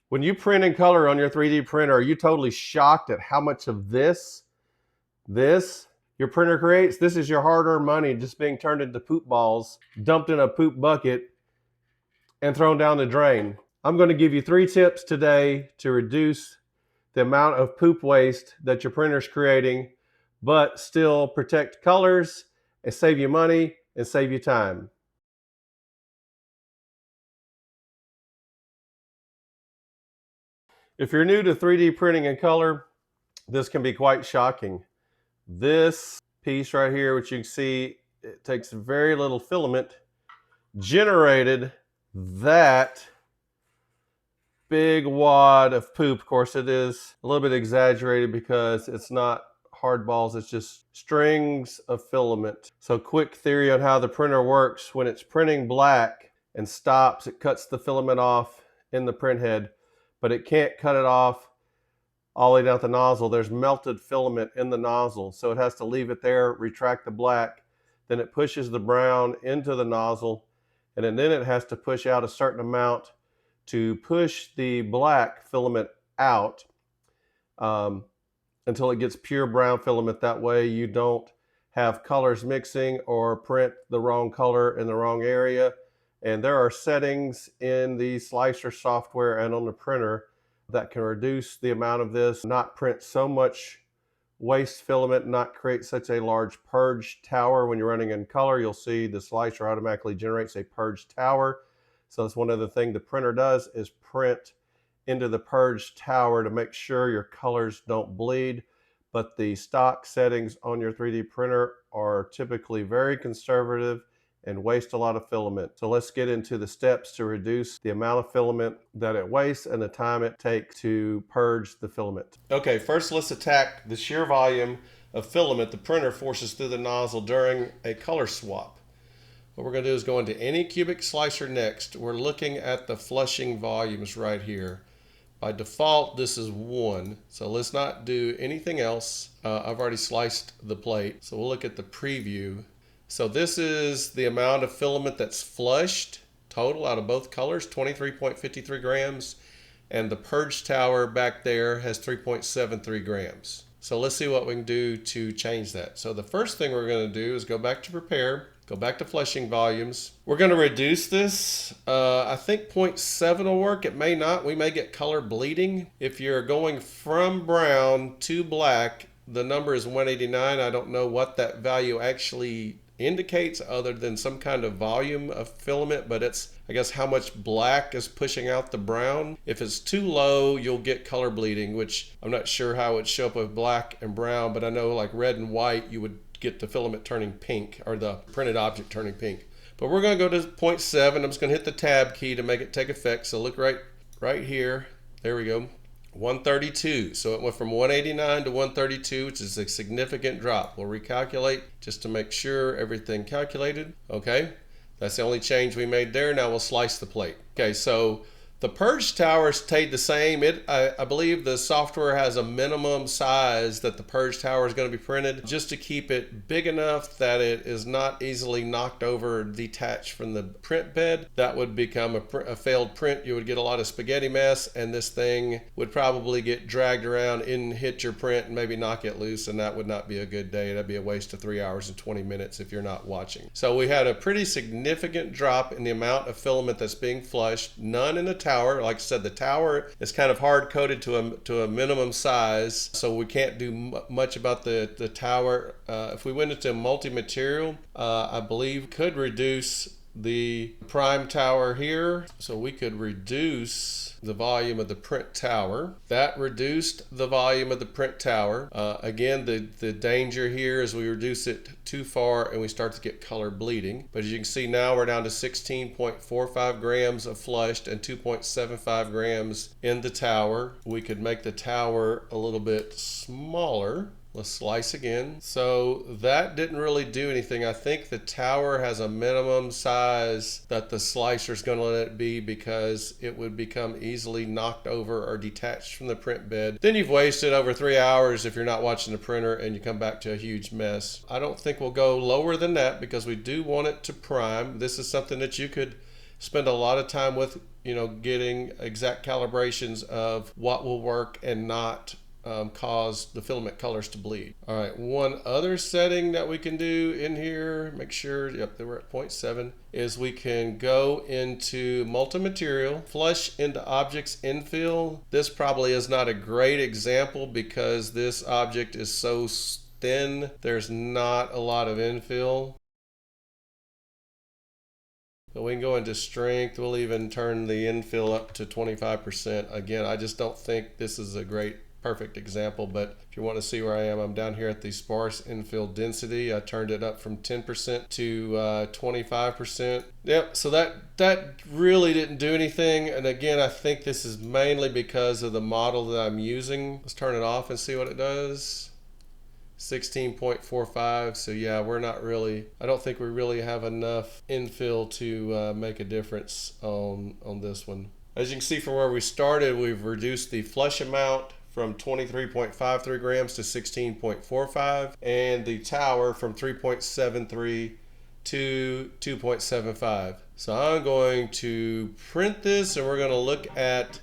When you print in color on your 3D printer, are you totally shocked at how much of this your printer creates? This is your hard-earned money just being turned into poop balls, dumped in a poop bucket, and thrown down the drain. I'm going to give you 3 tips today to reduce the amount of poop waste that your printer's creating, but still protect colors and save you money and save you time. If you're new to 3D printing in color, this can be quite shocking. This piece right here, which you can see, it takes very little filament, generated that big wad of poop. Of course, it is a little bit exaggerated because it's not hard balls, it's just strings of filament. So quick theory on how the printer works: when it's printing black and stops, it cuts the filament off in the print head, but it can't cut it off all the way down the nozzle. There's melted filament in the nozzle, so it has to leave it there, retract the black, then it pushes the brown into the nozzle, and then it has to push out a certain amount to push the black filament out until it gets pure brown filament. That way you don't have colors mixing or print the wrong color in the wrong area. And there are settings in the slicer software and on the printer that can reduce the amount of this, not print so much waste filament, not create such a large purge tower. When you're running in color, you'll see the slicer automatically generates a purge tower. So that's one other thing the printer does, is print into the purge tower to make sure your colors don't bleed. But the stock settings on your 3D printer are typically very conservative and waste a lot of filament. So let's get into the steps to reduce the amount of filament that it wastes and the time it takes to purge the filament. Okay, first let's attack the sheer volume of filament the printer forces through the nozzle during a color swap. What we're going to do is go into anycubic slicer next. We're looking at the flushing volumes right here. By default, this is 1, so let's not do anything else. I've already sliced the plate, so we'll look at the preview. So this is the amount of filament that's flushed total out of both colors, 23.53 grams, and the purge tower back there has 3.73 grams. So let's see what we can do to change that. So the first thing we're going to do is go back to prepare, go back to flushing volumes. We're going to reduce this. I think 0.7 will work. It may not. We may get color bleeding. If you're going from brown to black, the number is 189. I don't know what that value actually indicates other than some kind of volume of filament, but it's, I guess, how much black is pushing out the brown. If it's too low, you'll get color bleeding, which I'm not sure how it would show up with black and brown, but I know like red and white, you would get the filament turning pink, or the printed object turning pink. But we're going to go to 0.7. I'm just going to hit the tab key to make it take effect. So look right here. There we go. 132. So it went from 189 to 132, which is a significant drop. We'll recalculate just to make sure everything calculated. Okay, that's the only change we made there. Now we'll slice the plate. Okay, so the purge tower stayed the same. I believe the software has a minimum size that the purge tower is going to be printed, just to keep it big enough that it is not easily knocked over or detached from the print bed. That would become a failed print. You would get a lot of spaghetti mess, and this thing would probably get dragged around and hit your print and maybe knock it loose, and that would not be a good day. That'd be a waste of 3 hours and 20 minutes if you're not watching. So we had a pretty significant drop in the amount of filament that's being flushed. None in the tower. Like I said, the tower is kind of hard coated to a minimum size, so we can't do much about the tower. If we went into multi-material, I believe could reduce the prime tower here, so we could reduce the volume of the print tower. That reduced the volume of the print tower. Again, the danger here is we reduce it too far and we start to get color bleeding. But as you can see now, we're down to 16.45 grams of flushed and 2.75 grams in the tower. We could make the tower a little bit smaller. Let's slice again. So that didn't really do anything. I think the tower has a minimum size that the slicer is going to let it be, because it would become easily knocked over or detached from the print bed. Then you've wasted over 3 hours if you're not watching the printer, and you come back to a huge mess. I don't think we'll go lower than that because we do want it to prime. This is something that you could spend a lot of time with, getting exact calibrations of what will work and not cause the filament colors to bleed. All right, one other setting that we can do in here, make sure, yep, they were at 0.7, is we can go into multi-material, flush into objects infill. This probably is not a great example because this object is so thin, there's not a lot of infill. But we can go into strength. We'll even turn the infill up to 25%. Again, I just don't think this is a great perfect example, but if you want to see where I am, I'm down here at the sparse infill density. I turned it up from 10% to 25%. Yep, so that really didn't do anything. And again, I think this is mainly because of the model that I'm using. Let's turn it off and see what it does. 16.45. So yeah, I don't think we really have enough infill to make a difference on this one. As you can see from where we started, we've reduced the flush amount from 23.53 grams to 16.45, and the tower from 3.73 to 2.75. So I'm going to print this, and we're going to look at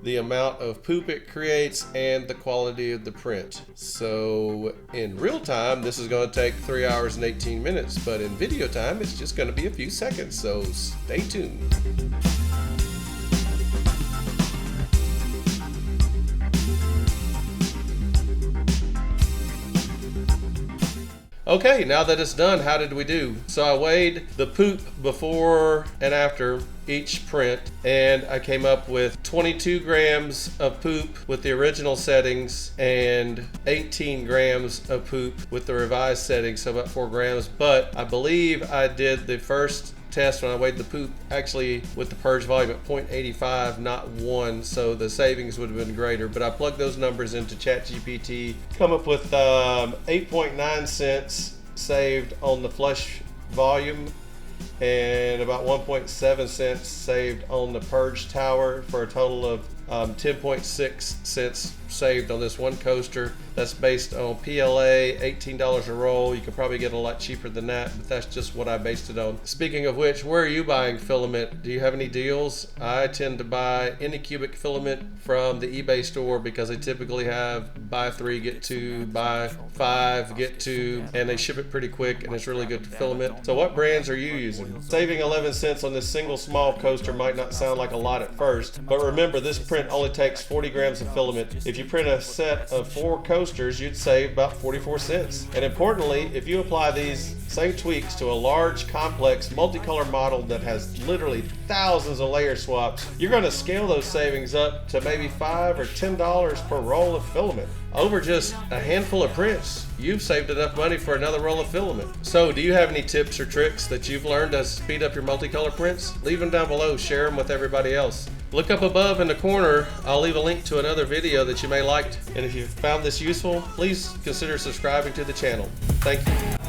the amount of poop it creates and the quality of the print. So in real time, this is going to take 3 hours and 18 minutes, but in video time, it's just going to be a few seconds. So stay tuned. Okay, now that it's done, how did we do? So I weighed the poop before and after each print, and I came up with 22 grams of poop with the original settings and 18 grams of poop with the revised settings, so about 4 grams. But I believe I did the first test when I weighed the poop actually with the purge volume at 0.85, not 1, so the savings would have been greater. But I plugged those numbers into ChatGPT, come up with 8.9 cents saved on the flush volume and about 1.7 cents saved on the purge tower, for a total of 10.6 cents saved on this one coaster. That's based on PLA, $18 a roll. You could probably get a lot cheaper than that, but that's just what I based it on. Speaking of which, where are you buying filament? Do you have any deals? I tend to buy anycubic filament from the eBay store because they typically have buy 3, get 2, buy 5, get 2, and they ship it pretty quick, and it's really good filament. So what brands are you using? Saving 11 cents on this single small coaster might not sound like a lot at first, but remember, this print only takes 40 grams of filament. If you print a set of 4 coasters, you'd save about 44 cents. And importantly, if you apply these same tweaks to a large, complex, multicolor model that has literally thousands of layer swaps, you're going to scale those savings up to maybe $5 or $10 per roll of filament. Over just a handful of prints, you've saved enough money for another roll of filament. So do you have any tips or tricks that you've learned to speed up your multicolor prints? Leave them down below, share them with everybody else. Look up above in the corner, I'll leave a link to another video that you may like. And if you found this useful, please consider subscribing to the channel. Thank you.